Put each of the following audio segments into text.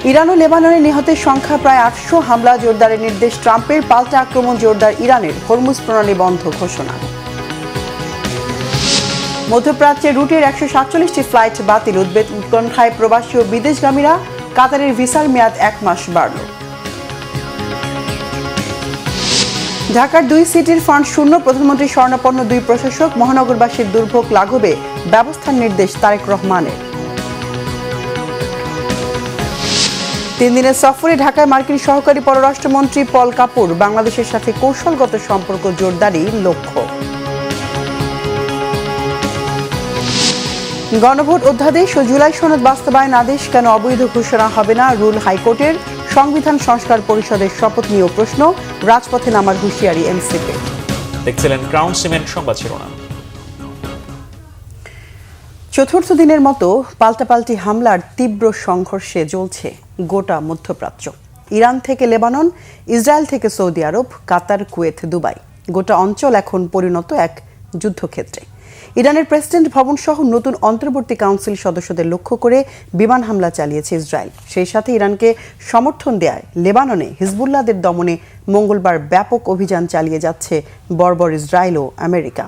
Iran ও লেবাননে নিহতের সংখ্যা প্রায় ৮০০, হামলা জোরদারের নির্দেশ ট্রাম্পের, পাল্টা আক্রমণ জোরদার ইরানের, হরমুজ প্রণালী বন্ধ ঘোষণা। মধ্যপ্রাচ্যে রুটের ১৪৭টি ফ্লাইট বাতিল, উৎকণ্ঠায় প্রবাসী ও বিদেশগামীরা, কাতারের ভিসার মেয়াদ ১ মাস বাড়ল। ঢাকার ২ সিটির ফান্ড শূন্য, প্রধানমন্ত্রীর স্বর্ণাপন্ন ২ প্রশাসক, মহানগরবাসীর দুর্ভোগ লাঘবে ব্যবস্থার নির্দেশ তারেক রহমানের। ৩ দিনের সফরে ঢাকায় মার্কিন সহকারী পররাষ্ট্রমন্ত্রী পল কাপুর, বাংলাদেশের সাথে কৌশলগত সম্পর্ক জোরদারই লক্ষ্য। গণভোট অধ্যাদেশ ও জুলাই সনদ বাস্তবায়ন আদেশ কেন অবৈধ ঘোষণা হবে না, রুল হাইকোর্টের। সংবিধান সংস্কার পরিষদের শপথ নিয়েও প্রশ্ন, রাজপথে নামার হুঁশিয়ারি এনসিপি। দেখছিলেন ক্রাউন সিমেন্ট সংবাদ শিরোনাম। চতুর্থ দিনের মতো পাল্টাপাল্টি হামলার তীব্র সংঘর্ষে জ্বলছে গোটা মধ্যপ্রাচ্য। ইরান থেকে লেবানন, ইসরায়েল থেকে সৌদি আরব, কাতার, কুয়েত, দুবাই, গোটা অঞ্চল এখন পরিণত এক যুদ্ধক্ষেত্রে। ইরানের প্রেসিডেন্ট ভবন সহ নতুন অন্তর্বর্তী কাউন্সিল সদস্যদের লক্ষ্য করে বিমান হামলা চালিয়েছে ইসরায়েল। সেই সাথে ইরানকে সমর্থন দেয়ায় লেবাননে হিজবুল্লাহদের দমনে মঙ্গলবার ব্যাপক অভিযান চালিয়ে যাচ্ছে বর্বর ইসরায়েল ও আমেরিকা।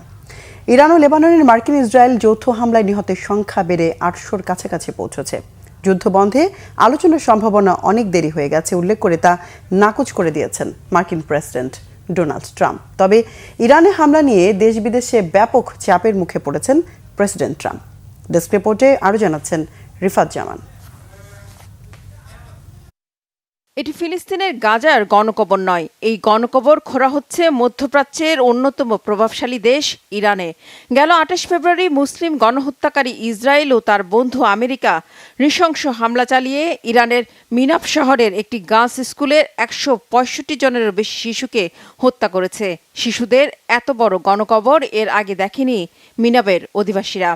ইরান ও লেবাননের মার্কিন ইসরায়েল যৌথ হামলায় নিহতের সংখ্যা বেড়ে ৮০০-র কাছাকাছি পৌঁছেছে। যুদ্ধ বন্ধে আলোচনার সম্ভাবনা অনেক দেরি হয়ে গেছে উল্লেখ করে তা নাকচ করে দিয়েছেন মার্কিন প্রেসিডেন্ট ডোনাল্ড ট্রাম্প। তবে ইরানে হামলা নিয়ে দেশ বিদেশে ব্যাপক চাপের মুখে পড়েছেন প্রেসিডেন্ট ট্রাম্প। ডেস্ক রিপোর্টে আরও জানাচ্ছেন রিফাত জামান। এটি ফিলিস্তিনের গাজার গণকবর নয়, এই গণকবর খোঁড়া হচ্ছে মধ্যপ্রাচ্যের অন্যতম প্রভাবশালী দেশ ইরানে। গেল ২৮ ফেব্রুয়ারি মুসলিম গণহত্যাকারী ইসরায়েল ও তার বন্ধু আমেরিকা নৃশংস হামলা চালিয়ে ইরানের মিনাব শহরের একটি গার্লস স্কুলের ১৬৫ জনেরও বেশি শিশুকে হত্যা করেছে। শিশুদের এত বড় গণকবর এর আগে দেখেনি মিনাবের অধিবাসীরা।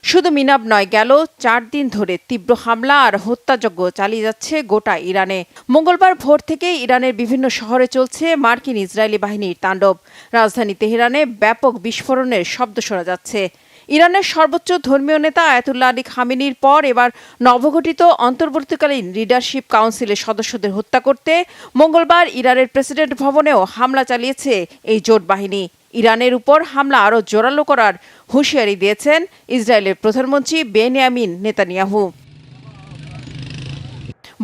শুধু মিনাব নয়, গেল ৪ দিন ধরে তীব্র হামলা আর হত্যাযজ্ঞ চালিয়ে যাচ্ছে গোটা ইরানে। মঙ্গলবার ভোর থেকে ইরানের বিভিন্ন শহরে চলছে মার্কিন ইসরায়েলি বাহিনীর তাণ্ডব। রাজধানী তেহরানে ব্যাপক বিস্ফোরণের শব্দ শোনা যাচ্ছে। ইরানের সর্বোচ্চ ধর্মীয় নেতা আয়াতুল্লাহ আলী খামেনির পর এবার নবগঠিত অন্তর্বর্তীকালীন লিডারশিপ কাউন্সিলের সদস্যদের হত্যা করতে মঙ্গলবার ইরানের প্রেসিডেন্ট ভবনেও হামলা চালিয়েছে এই জোট বাহিনী। ইরানের উপর হামলা আরও জোরালো করার হুঁশিয়ারি দিয়েছেন ইসরায়েলের প্রধানমন্ত্রী বেনিয়ামিন নেতানিয়াহু।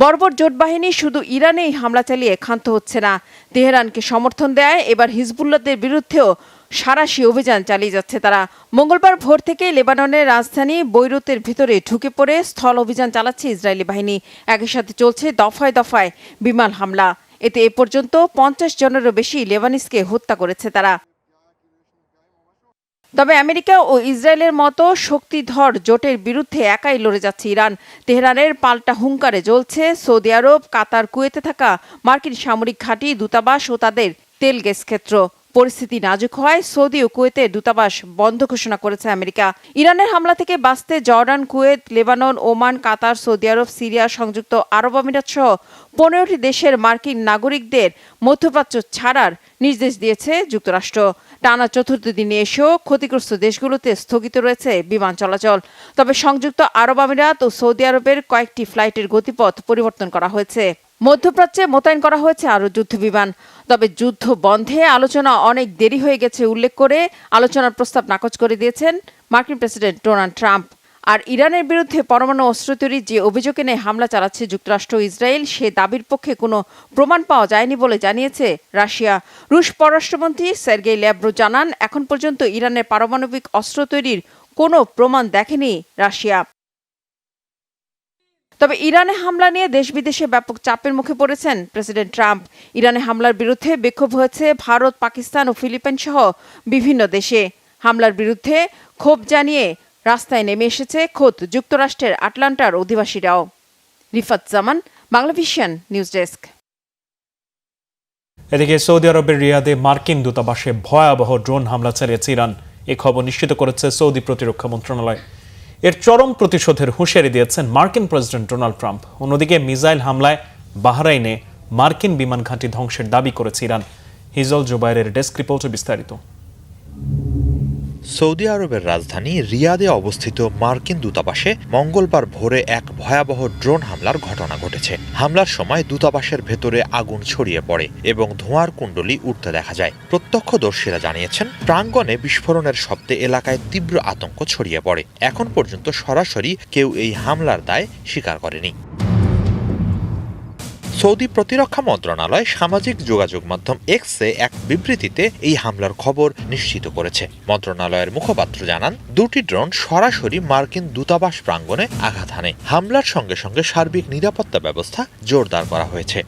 বর্বর জোট বাহিনী শুধু ইরানেই হামলা চালিয়ে ক্ষান্ত হচ্ছে না, তেহরানকে সমর্থন দেয় এবার হিজবুল্লাহদের বিরুদ্ধেও সাঁড়াশি অভিযান চালিয়ে যাচ্ছে তারা। মঙ্গলবার ভোর থেকে লেবাননের রাজধানী বৈরুতের ভিতরে ঢুকে পড়ে স্থল অভিযান চালাচ্ছে ইসরায়েলি বাহিনী। একই সাথে চলছে দফায় দফায় বিমান হামলা। এতে এ পর্যন্ত ৫০ জনেরও বেশি লেবানিজকে হত্যা করেছে তারা। তবে আমেরিকা ও ইসরায়েলের মতো শক্তিধর জোটের বিরুদ্ধে একাই লড়ে যাচ্ছে ইরান। তেহরানের পাল্টা হুঙ্কারে জ্বলছে সৌদি আরব, কাতার, কুয়েতে থাকা মার্কিন সামরিক ঘাঁটি, দূতাবাস ও তাদের তেল গ্যাস ক্ষেত্র। পরিস্থিতি নাজুক হওয়ায় সৌদি ও কুয়েতের দূতাবাস বন্ধ ঘোষণা করেছে আমেরিকা। ইরানের হামলা থেকে বাঁচতে জর্ডান, কুয়েত, লেবানন, ওমান, কাতার, সৌদি আরব, সিরিয়া, সংযুক্ত আরব আমিরাত সহ ১৫টি দেশের মার্কিন নাগরিকদের মধ্যপ্রাচ্য ছাড়ার নির্দেশ দিয়েছে যুক্তরাষ্ট্র। টানা চতুর্থ দিনে এসেও ক্ষতিগ্রস্ত দেশগুলোতে স্থগিত রয়েছে বিমান চলাচল। তবে সংযুক্ত আরব আমিরাত ও সৌদি আরবের কয়েকটি ফ্লাইটের গতিপথ পরিবর্তন করা হয়েছে। মধ্যপ্রাচ্যে মোতায়েন করা হয়েছে আরও যুদ্ধবিমান। তবে যুদ্ধ বন্ধে আলোচনা অনেক দেরি হয়ে গেছে উল্লেখ করে আলোচনার প্রস্তাব নাকচ করে দিয়েছেন মার্কিন প্রেসিডেন্ট ডোনাল্ড ট্রাম্প। আর ইরানের বিরুদ্ধে পরমাণু অস্ত্র তৈরির যে অভিযোগ এনে হামলা চালাচ্ছে যুক্তরাষ্ট্র ও ইসরায়েল, সে দাবির পক্ষে কোনো প্রমাণ পাওয়া যায়নি বলে জানিয়েছে রাশিয়া। রুশ পররাষ্ট্রমন্ত্রী সের্গেই ল্যাভরভ জানান, এখন পর্যন্ত ইরানের পারমাণবিক অস্ত্র তৈরির কোনো প্রমাণ দেখেনি রাশিয়া। তবে ইরানে হামলা নিয়ে দেশ বিদেশে ব্যাপক চাপের মুখে পড়েছেন প্রেসিডেন্ট ট্রাম্প। ইরানে হামলার বিরুদ্ধে বিক্ষোভ হয়েছে ভারত, পাকিস্তান ও ফিলিপাইন সহ বিভিন্ন দেশে। হামলার বিরুদ্ধে ক্ষোভ জানিয়ে রাস্তায় নেমে এসেছে খোদ যুক্তরাষ্ট্রের আটলান্টার অধিবাসীরাও। রিফাত জামান, বাংলাভিশন নিউজ ডেস্ক। এদিকে সৌদি আরবের রিয়াদে মার্কিন দূতাবাসে ভয়াবহ ড্রোন হামলা চালিয়েছে ইরান। এ খবর নিশ্চিত করেছে সৌদি প্রতিরক্ষা মন্ত্রণালয়। এর চরম প্রতিশোধের হুঁশিয়ারি দিয়েছেন মার্কিন প্রেসিডেন্ট ডোনাল্ড ট্রাম্প। অন্যদিকে মিসাইল হামলায় বাহরাইনে মার্কিন বিমান ঘাঁটি ধ্বংসের দাবি করেছে ইরান। হিজল জুবাইরের ডেস্ক রিপোর্টে বিস্তারিত। সৌদি আরবের রাজধানী রিয়াদে অবস্থিত মার্কিন দূতাবাসে মঙ্গলবার ভোরে এক ভয়াবহ ড্রোন হামলার ঘটনা ঘটেছে। হামলার সময় দূতাবাসের ভেতরে আগুন ছড়িয়ে পড়ে এবং ধোঁয়ার কুণ্ডলী উঠতে দেখা যায়। প্রত্যক্ষদর্শীরা জানিয়েছেন, প্রাঙ্গণে বিস্ফোরণের শব্দে এলাকায় তীব্র আতঙ্ক ছড়িয়ে পড়ে। এখন পর্যন্ত সরাসরি কেউ এই হামলার দায় স্বীকার করেনি। সৌদি প্রতিরক্ষা মন্ত্রণালয় সামাজিক যোগাযোগ মাধ্যম এক্সে এক বিবৃতিতে এই হামলার খবর নিশ্চিত করেছে। মন্ত্রণালয়ের মুখপাত্র জানান, দুটি ড্রোন সরাসরি মার্কিন দূতাবাস প্রাঙ্গণে আঘাত হানে। হামলার সঙ্গে সঙ্গে সার্বিক নিরাপত্তা ব্যবস্থা জোরদার করা হয়েছে।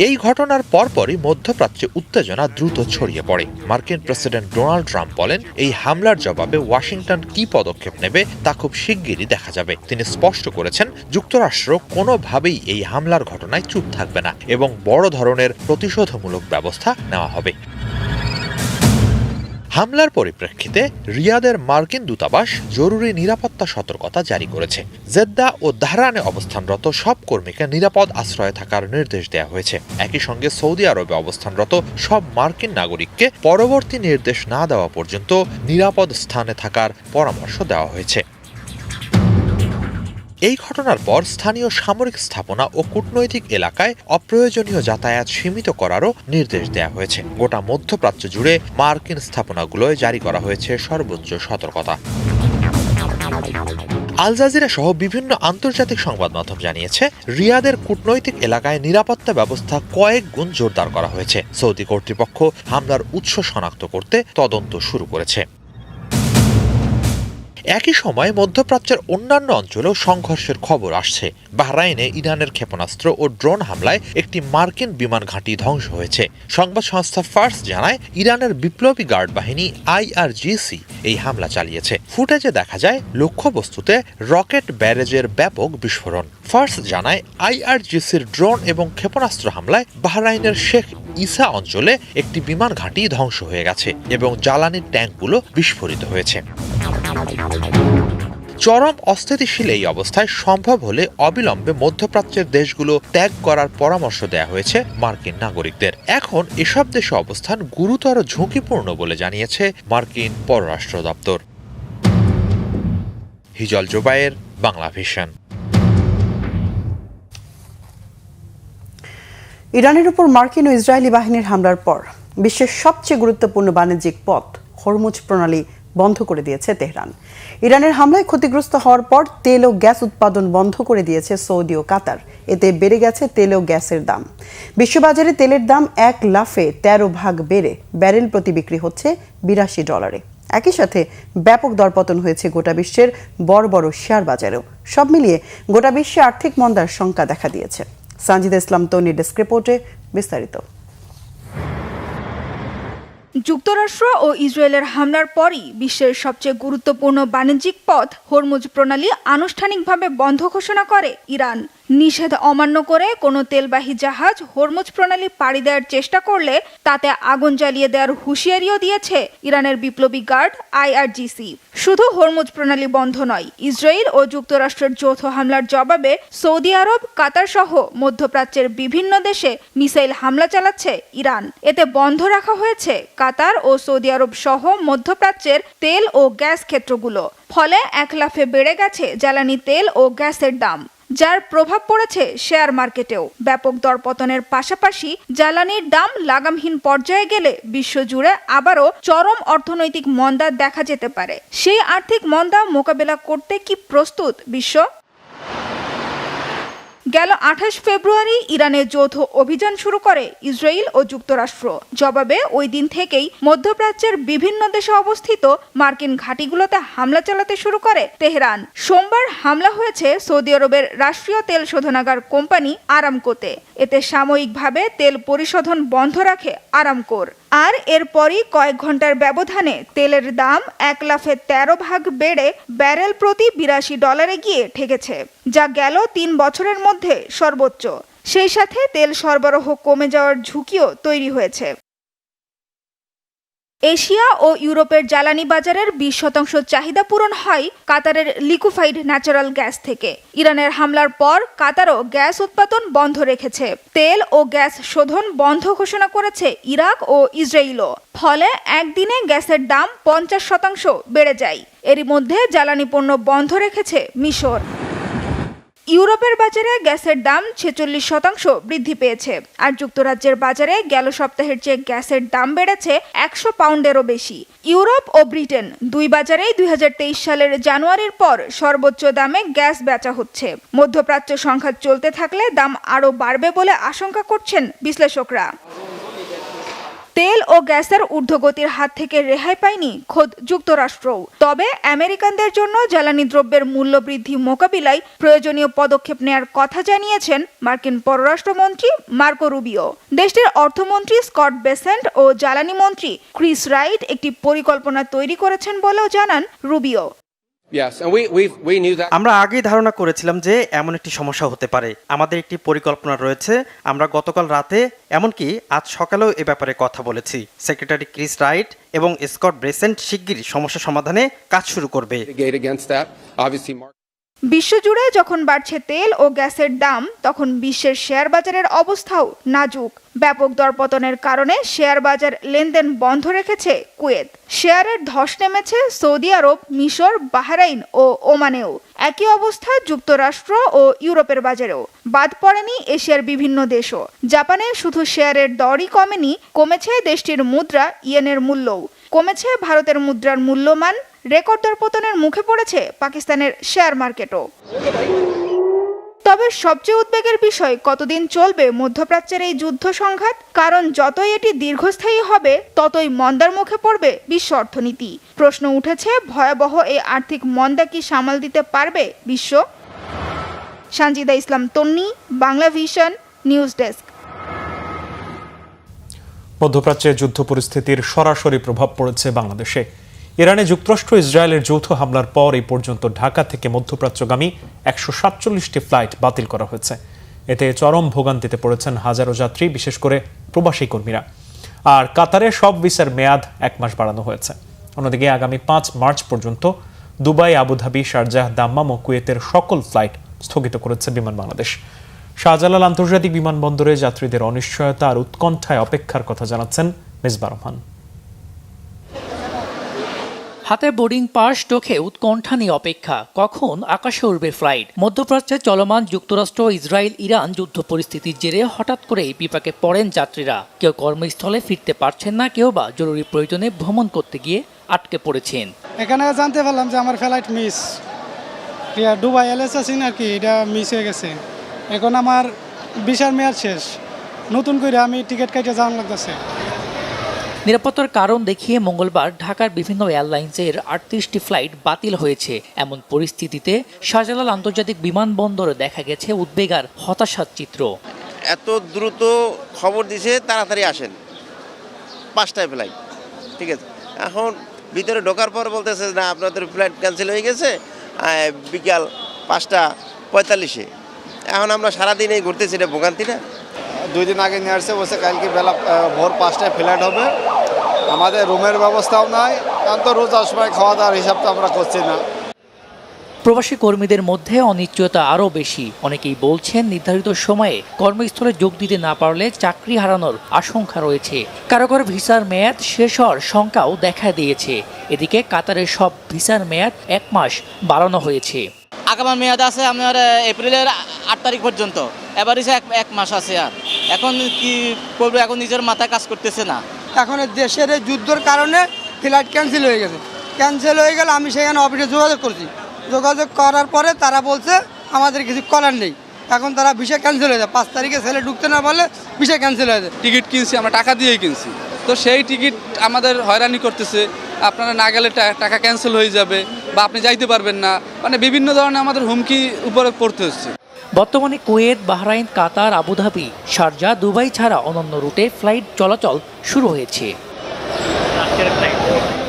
এই ঘটনার পরপরই মধ্যপ্রাচ্যে উত্তেজনা দ্রুত ছড়িয়ে পড়ে। মার্কিন প্রেসিডেন্ট ডোনাল্ড ট্রাম্প বলেন, এই হামলার জবাবে ওয়াশিংটন কী পদক্ষেপ নেবে তা খুব শিগগিরই দেখা যাবে। তিনি স্পষ্ট করেছেন, যুক্তরাষ্ট্র কোনোভাবেই এই হামলার ঘটনায় চুপ থাকবে না এবং বড় ধরনের প্রতিশোধমূলক ব্যবস্থা নেওয়া হবে। হামলার পরিপ্রেক্ষিতে রিয়াদের মার্কিন দূতাবাস জরুরি নিরাপত্তা সতর্কতা জারি করেছে। জেদ্দা ও তেহরানে অবস্থানরত সব কর্মীকে নিরাপদ আশ্রয়ে থাকার নির্দেশ দেওয়া হয়েছে। একই সঙ্গে সৌদি আরবে অবস্থানরত সব মার্কিন নাগরিককে পরবর্তী নির্দেশ না দেওয়া পর্যন্ত নিরাপদ স্থানে থাকার পরামর্শ দেওয়া হয়েছে। এই ঘটনার পর স্থানীয় সামরিক স্থাপনা ও কূটনৈতিক এলাকায় অপ্রয়োজনীয় যাতায়াত সীমিত করারও নির্দেশ দেওয়া হয়েছে। গোটা মধ্যপ্রাচ্য জুড়ে মার্কিন স্থাপনাগুলোয় জারি করা হয়েছে সর্বোচ্চ সতর্কতা। আল জাজিরা সহ বিভিন্ন আন্তর্জাতিক সংবাদ মাধ্যম জানিয়েছে, রিয়াদের কূটনৈতিক এলাকায় নিরাপত্তা ব্যবস্থা কয়েক গুণ জোরদার করা হয়েছে। সৌদি কর্তৃপক্ষ হামলার উৎস শনাক্ত করতে তদন্ত শুরু করেছে। একই সময় মধ্যপ্রাচ্যের অন্যান্য অঞ্চলেও সংঘর্ষের খবর আসছে। বাহরাইনে ইরানের ক্ষেপণাস্ত্র ও ড্রোন হামলায় একটি মার্কিন বিমান ঘাঁটি ধ্বংস হয়েছে। সংবাদ সংস্থা ফার্স জানায়, ইরানের বিপ্লবী গার্ড বাহিনী IRGC এই হামলা চালিয়েছে। ফুটেজে দেখা যায় লক্ষ্যবস্তুতে রকেট ব্যারেজের ব্যাপক বিস্ফোরণ। ফার্স জানায়, IRGCর ড্রোন এবং ক্ষেপণাস্ত্র হামলায় বাহরাইনের শেখ ইসা অঞ্চলে একটি বিমান ঘাঁটি ধ্বংস হয়ে গেছে এবং জ্বালানির ট্যাঙ্কগুলো বিস্ফোরিত হয়েছে। চরম অস্থিতিশীল এই অবস্থায় সম্ভব হলে অবিলম্বে মধ্যপ্রাচ্যের দেশগুলো ত্যাগ করার পরামর্শ দেওয়া হয়েছে মার্কিন নাগরিকদের। এখন এসব দেশে অবস্থান গুরুতর ঝুঁকিপূর্ণ বলে জানিয়েছে মার্কিন পররাষ্ট্র দপ্তর। হিজল জোবায়ের, বাংলা ভিশন। ইরানের উপর মার্কিন ও ইসরায়েলি বাহিনীর হামলার পর বিশ্বের সবচেয়ে গুরুত্বপূর্ণ বাণিজ্যিক পথ হরমুজ প্রণালী বন্ধ করে দিয়েছে তেহরান। ইরানের হামলায় ক্ষতিগ্রস্ত হওয়ার পর তেল ও গ্যাস উৎপাদন বন্ধ করে দিয়েছে সৌদি ও কাতার। এতে বেড়ে গেছে তেল ও গ্যাসের দাম। বিশ্ববাজারে তেলের দাম এক লাফে 13 ভাগ বেড়ে ব্যারেল প্রতি বিক্রি হচ্ছে $82। একই সাথে ব্যাপক দরপতন হয়েছে গোটা বিশ্বের বড় বড় শেয়ার বাজারেও। সব মিলিয়ে গোটা বিশ্বে আর্থিক মন্দার শঙ্কা দেখা দিয়েছে। সানজিদা ইসলাম তনির ডেস্ক রিপোর্টে বিস্তারিত। যুক্তরাষ্ট্র ও ইসরায়েলের হামলার পরই বিশ্বের সবচেয়ে গুরুত্বপূর্ণ বাণিজ্যিক পথ হরমুজ প্রণালী আনুষ্ঠানিকভাবে বন্ধ ঘোষণা করে ইরান। নিষেধ অমান্য করে কোনো তেলবাহী জাহাজ হরমুজ প্রণালী পাড়ি দেওয়ার চেষ্টা করলে তাতে আগুন জ্বালিয়ে দেওয়ার হুঁশিয়ারিও দিয়েছে ইরানের বিপ্লবী গার্ড IRGC। শুধু হরমুজ প্রণালী বন্ধ নয়, ইসরায়েল ও যুক্তরাষ্ট্রের যৌথ হামলার জবাবে সৌদি আরব, কাতার সহ মধ্যপ্রাচ্যের বিভিন্ন দেশে মিসাইল হামলা চালাচ্ছে ইরান। এতে বন্ধ রাখা হয়েছে কাতার ও সৌদি আরব সহ মধ্যপ্রাচ্যের তেল ও গ্যাস ক্ষেত্রগুলো। ফলে এক লাফে বেড়ে গেছে জ্বালানি তেল ও গ্যাসের দাম, যার প্রভাব পড়েছে শেয়ার মার্কেটেও। ব্যাপক দরপতনের পাশাপাশি জ্বালানির দাম লাগামহীন পর্যায়ে গেলে বিশ্বজুড়ে আবারও চরম অর্থনৈতিক মন্দা দেখা যেতে পারে। সেই আর্থিক মন্দা মোকাবেলা করতে কি প্রস্তুত বিশ্ব? গেল 28 ফেব্রুয়ারি ইরানের যৌথ অভিযান শুরু করে ইসরায়েল ও যুক্তরাষ্ট্র। জবাবে ওই দিন থেকেই মধ্যপ্রাচ্যের বিভিন্ন দেশে অবস্থিত মার্কিন ঘাঁটিগুলোতে হামলা চালাতে শুরু করে তেহরান। সোমবার হামলা হয়েছে সৌদি আরবের রাষ্ট্রীয় তেল শোধনাগার কোম্পানি আরামকোতে। এতে সাময়িকভাবে তেল পরিশোধন বন্ধ রাখে আরামকোর। আর এরপরই কয়েক ঘন্টার ব্যবধানে তেলের দাম এক লাফে 13 ভাগ বেড়ে ব্যারেল প্রতি $82 গিয়ে ঠেকেছে, যা গেল 3 বছরের মধ্যে সর্বোচ্চ। সেই সাথে তেল সরবরাহ কমে যাওয়ার ঝুঁকিও তৈরি হয়েছে। এশিয়া ও ইউরোপের জ্বালানি বাজারের 20% চাহিদা পূরণ হয় কাতারের লিকুইফাইড ন্যাচারাল গ্যাস থেকে। ইরানের হামলার পর কাতারও গ্যাস উৎপাদন বন্ধ রেখেছে। তেল ও গ্যাস শোধন বন্ধ ঘোষণা করেছে ইরাক ও ইসরায়েলও। ফলে একদিনে গ্যাসের দাম 50% বেড়ে যায়। এরই মধ্যে জ্বালানি পণ্য বন্ধ রেখেছে মিশর। ইউরোপের বাজারে গ্যাসের দাম 46% বৃদ্ধি পেয়েছে, আর যুক্তরাজ্যের বাজারে গেল সপ্তাহের চেয়ে গ্যাসের দাম বেড়েছে 100 পাউন্ডেরও বেশি। ইউরোপ ও ব্রিটেন দুই বাজারেই 2023 সালের জানুয়ারির পর সর্বোচ্চ দামে গ্যাস বেচা হচ্ছে। মধ্যপ্রাচ্য সংঘাত চলতে থাকলে দাম আরও বাড়বে বলে আশঙ্কা করছেন বিশ্লেষকরা। তেল ও গ্যাসের ঊর্ধ্বগতির হাত থেকে রেহাই পায়নি খোদ যুক্তরাষ্ট্রও। তবে আমেরিকানদের জন্য জ্বালানি দ্রব্যের মূল্য বৃদ্ধি মোকাবিলায় প্রয়োজনীয় পদক্ষেপ নেয়ার কথা জানিয়েছেন মার্কিন পররাষ্ট্রমন্ত্রী মার্কো রুবিও। দেশটির অর্থমন্ত্রী স্কট বেসেন্ট ও জ্বালানি মন্ত্রী ক্রিস রাইট একটি পরিকল্পনা তৈরি করেছেন বলেও জানান রুবিও। আমরা আগেই ধারণা করেছিলাম যে এমন একটি সমস্যা হতে পারে। আমাদের একটি পরিকল্পনা রয়েছে। আমরা গতকাল রাতে এমনকি আজ সকালেও এ ব্যাপারে কথা বলেছি। সেক্রেটারি ক্রিস রাইট এবং স্কট ব্রেসেন্ট শিগগিরই সমস্যা সমাধানে কাজ শুরু করবে। বিশ্বজুড়ে যখন বাড়ছে তেল ও গ্যাসের দাম, তখন বিশ্বের শেয়ার বাজারের অবস্থাও নাজুক। ব্যাপক দরপতনের কারণে শেয়ার বাজার লেনদেন বন্ধ রেখেছে কুয়েত। শেয়ারের ধস নেমেছে সৌদি আরব, মিশর, বাহরাইন ও ওমানেও। একই অবস্থা যুক্তরাষ্ট্র ও ইউরোপের বাজারেও। বাদ পড়েনি এশিয়ার বিভিন্ন দেশও। জাপানে শুধু শেয়ারের দরই কমেনি, কমেছে দেশটির মুদ্রা ইয়েনের মূল্যও। কমেছে ভারতের মুদ্রার মূল্যমান। রেকর্ড দরপতনের মুখে পড়েছে পাকিস্তানের শেয়ার মার্কেটও। তবে সবচেয়ে উদ্বেগের বিষয়, কতদিন চলবে মধ্যপ্রাচ্যের এই যুদ্ধ সংঘাত? কারণ যতই এটি দীর্ঘস্থায়ী হবে, ততই মন্দার মুখে পড়বে বিশ্ব অর্থনীতি। প্রশ্ন উঠেছে, ভয়াবহ এই আর্থিক মন্দা কি সামাল দিতে পারবে বিশ্ব? সানজিদা ইসলাম তন্নি, বাংলা ভিশন, নিউজ ডেস্ক। মধ্যপ্রাচ্যে যুদ্ধ পরিস্থিতির সরাসরি প্রভাব পড়েছে বাংলাদেশে। ইরানে যুক্তরাষ্ট্র ইসরায়েলের যৌথ হামলার পর এই পর্যন্ত ঢাকা থেকে মধ্যপ্রাচ্যগামী 147টি ফ্লাইট বাতিল করা হয়েছে। এতে চরম ভোগান্তিতে পড়েছেন হাজারো যাত্রী, বিশেষ করে প্রবাসী কর্মীরা। আর কাতারে সব ভিসার মেয়াদ 1 মাস বাড়ানো হয়েছে। অন্যদিকে আগামী 5 মার্চ পর্যন্ত দুবাই, আবুধাবি, শারজাহ, দাম্মাম ও কুয়েতের সকল ফ্লাইট স্থগিত করেছে বিমান বাংলাদেশ। শাহজালাল আন্তর্জাতিক বিমানবন্দরে যাত্রীদের অনিশ্চয়তা আর উৎকণ্ঠায় অপেক্ষার কথা জানাচ্ছেন মেজবা রহমান। হাতে বোর্ডিং পাস, চোখে উৎকণ্ঠা নিয়ে অপেক্ষা, কখন আকাশে উড়বে ফ্লাইট। মধ্যপ্রাচ্যে চলমান যুক্তরাষ্ট্র, ইসরায়েল, ইরান যুদ্ধ পরিস্থিতির জেরে হঠাৎ করেই বিপাকে পড়েন যাত্রীরা। কেউ কর্মস্থলে ফিরতে পারছেন না, কেউ বা জরুরি প্রয়োজনে ভ্রমণ করতে গিয়ে আটকে পড়েছেন। এখানে জানতে পারলাম যে আমার ফ্লাইট মিস, দুবাই এলএস আছি আর কি, এটা মিস হয়ে গেছে। এখন আমার ভিসার মেয়াদ শেষ, নতুন করে আমি টিকিট কাটে যাওয়ার লাগতেছে। নিরাপত্তার কারণ দেখিয়ে মঙ্গলবার ঢাকার বিভিন্ন এয়ারলাইন্সের 38টি ফ্লাইট বাতিল হয়েছে। এমন পরিস্থিতিতে শাহজালাল আন্তর্জাতিক বিমানবন্দরে দেখা গেছে উদ্বেগ আর হতাশার চিত্র। এত দ্রুত খবর দিছে, তাড়াতাড়ি আসেন, 5টায় ফ্লাইট, ঠিক আছে। এখন ভিতরে ঢোকার পর বলতেছে না, আপনাদের ফ্লাইট ক্যান্সেল হয়ে গেছে বিকাল 5:45-এ। এখন আমরা সারাদিন এই ঘুরতেছি, এটা ভোগান্তিটা। 2 দিন আগে নিয়ে আসছে, বসে কালকে বেলা ভোর 5টায় ফ্লাইট হবে। আমাদের রুমের ব্যবস্থাও নাই, কারণ তো রোজার সময় খাওয়া দাওয়ার হিসাব তো আমরা করছি না। প্রবাসী কর্মীদের মধ্যে অনিশ্চয়তা আরও বেশি। অনেকেই বলছেন নির্ধারিত সময়ে কর্মস্থলে যোগ দিতে না পারলে চাকরি হারানোর আশঙ্কা রয়েছে। কারো কারো ভিসার মেয়াদ শেষ হওয়ার শঙ্কাও দেখা দিয়েছে। এদিকে কাতারের সব ভিসার মেয়াদ 1 মাস বাড়ানো হয়েছে। আগামী মেয়াদ আছে আপনার এপ্রিলের 8 তারিখ পর্যন্ত, এবার এসে 1 মাস আছে। আর এখন কি করবো, এখন নিজের মাথায় কাজ করতেছে না। এখন দেশের এই যুদ্ধের কারণে ফ্লাইট ক্যান্সেল হয়ে গেছে। ক্যান্সেল হয়ে গেলে আমি সেখানে অফিসে যোগাযোগ করছি। যোগাযোগ করার পরে তারা বলছে আমাদের কিছু করার নেই। এখন তারা ভিসা ক্যান্সেল হয়ে যায়। 5 তারিখে ছেলে ঢুকতে না পারলে ভিসা ক্যান্সেল হয়ে যায়। টিকিট কিনছি, আমরা টাকা দিয়েই কিনছি, তো সেই টিকিট আমাদের হয়রানি করতেছে। আপনারা না গেলে টাকা ক্যান্সেল হয়ে যাবে বা আপনি যাইতে পারবেন না, মানে বিভিন্ন ধরনের আমাদের হুমকি উপরে পড়তে হচ্ছে। বর্তমানে কুয়েত, বাহরাইন, কাতার, আবুধাবি, শারজাহ, দুবাই ছাড়া অন্যান্য রুটে ফ্লাইট চলাচল শুরু হয়েছে।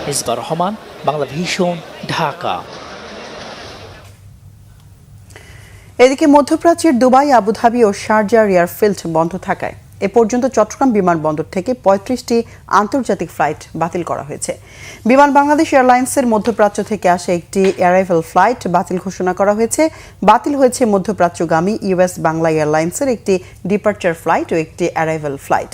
মেজবা রহমান, বাংলা ভিশন, ঢাকা। এদিকে মধ্যপ্রাচ্যের দুবাই, আবুধাবি ও শারজাহ এয়ারফিল্ড বন্ধ থাকায় এ পর্যন্ত চট্টগ্রাম বিমানবন্দর থেকে ৩৫টি আন্তর্জাতিক ফ্লাইট বাতিল করা হয়েছে। বিমান বাংলাদেশ এয়ারলাইন্সের মধ্যপ্রাচ্য থেকে আসা একটি অ্যারাইভাল ফ্লাইট বাতিল ঘোষণা করা হয়েছে। বাতিল হয়েছে মধ্যপ্রাচ্যগামী ইউএস বাংলা এয়ারলাইন্সের একটি ডিপার্চার ফ্লাইট ও একটি অ্যারাইভাল ফ্লাইট।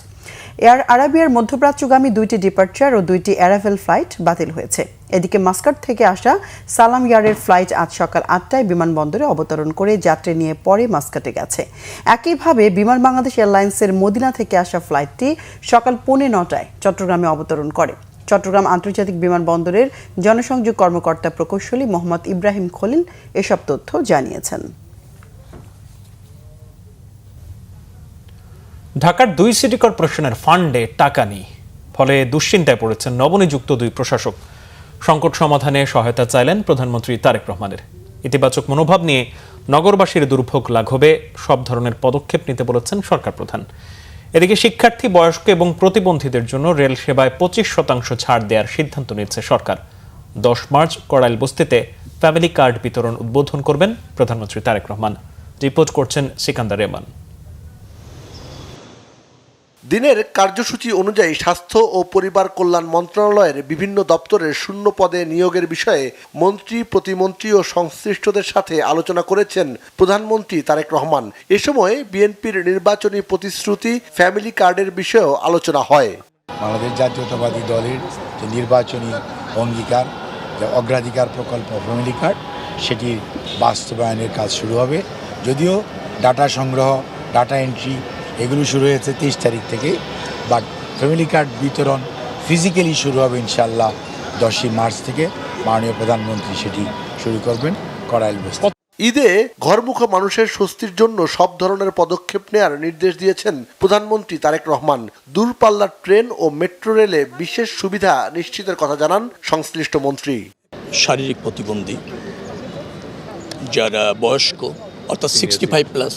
এয়ার আরাবিয়ার মধ্যপ্রাচ্যগামী 2টি ডিপার্চার ও 2টি অ্যারাইভাল ফ্লাইট বাতিল হয়েছে। এদিকে মাস্কাট থেকে আসা সালাম এয়ারের ফ্লাইট আজ সকাল 8টায় বিমানবন্দরে অবতরণ করে যাত্রী নিয়ে পরে মাস্কাটে গেছে। একইভাবে বিমান বাংলাদেশ এয়ারলাইন্সের মদিনা থেকে আসা ফ্লাইটটি সকাল 9:45টায় চট্টগ্রামে অবতরণ করে। চট্টগ্রাম আন্তর্জাতিক বিমানবন্দরের জনসংযোগ কর্মকর্তা প্রকৌশলী মোহাম্মদ ইব্রাহিম খলিল এসব তথ্য জানিয়েছেন। ঢাকার 2 সিটি কর্পোরেশনের ফান্ডে টাকা নেই, ফলে দুশ্চিন্তায় পড়েছেন নবনিযুক্ত 2 প্রশাসক। সংকট সমাধানে সহায়তা চাইলেন প্রধানমন্ত্রী তারেক রহমানের। ইতিবাচক মনোভাব নিয়ে নগরবাসীর দুর্ভোগ লাঘবে সব ধরনের পদক্ষেপ নিতে বলেছেন সরকার প্রধান। এদিকে শিক্ষার্থী, বয়স্ক এবং প্রতিবন্ধীদের জন্য রেল সেবায় 25% ছাড় দেওয়ার সিদ্ধান্ত নিয়েছে সরকার। 10 মার্চ কড়াইল বস্তিতে ফ্যামিলি কার্ড বিতরণ উদ্বোধন করবেন প্রধানমন্ত্রী তারেক রহমান। রিপোর্ট করছেন সিকান্দার রেহমান। দিনের কার্যসূচি অনুযায়ী স্বাস্থ্য ও পরিবার কল্যাণ মন্ত্রণালয়ের বিভিন্ন দপ্তরের শূন্য পদে নিয়োগের বিষয়ে মন্ত্রী, প্রতিমন্ত্রী ও সংশ্লিষ্টদের সাথে আলোচনা করেছেন প্রধানমন্ত্রী তারেক রহমান। এ সময় বিএনপির নির্বাচনী প্রতিশ্রুতি ফ্যামিলি কার্ডের বিষয়েও আলোচনা হয়। বাংলাদেশ জাতীয়তাবাদী দলের যে নির্বাচনী অঙ্গীকার, যে অগ্রাধিকার প্রকল্প ফ্যামিলি কার্ড, সেটির বাস্তবায়নের কাজ শুরু হবে। যদিও ডাটা সংগ্রহ, ডাটা এন্ট্রি এগুলো শুরু হয়েছে 23 তারিখ থেকে, বাট ফ্যামিলি কার্ড বিতরণ ফিজিক্যালি শুরু হবে ইনশাআল্লাহ 10 মার্চ থেকে। মাননীয় প্রধানমন্ত্রী সেটি শুরু করবেন কড়াইল বস্তি। ঈদে ঘরমুখো মানুষের স্বস্তির জন্য সব ধরনের পদক্ষেপ নেওয়ার নির্দেশ দিয়েছেন প্রধানমন্ত্রী তারেক রহমান। দূরপাল্লার ট্রেন ও মেট্রো রেলে বিশেষ সুবিধা নিশ্চিতের কথা জানান সংশ্লিষ্ট মন্ত্রী। শারীরিক প্রতিবন্ধী, যারা বয়স্ক অর্থাৎ 65+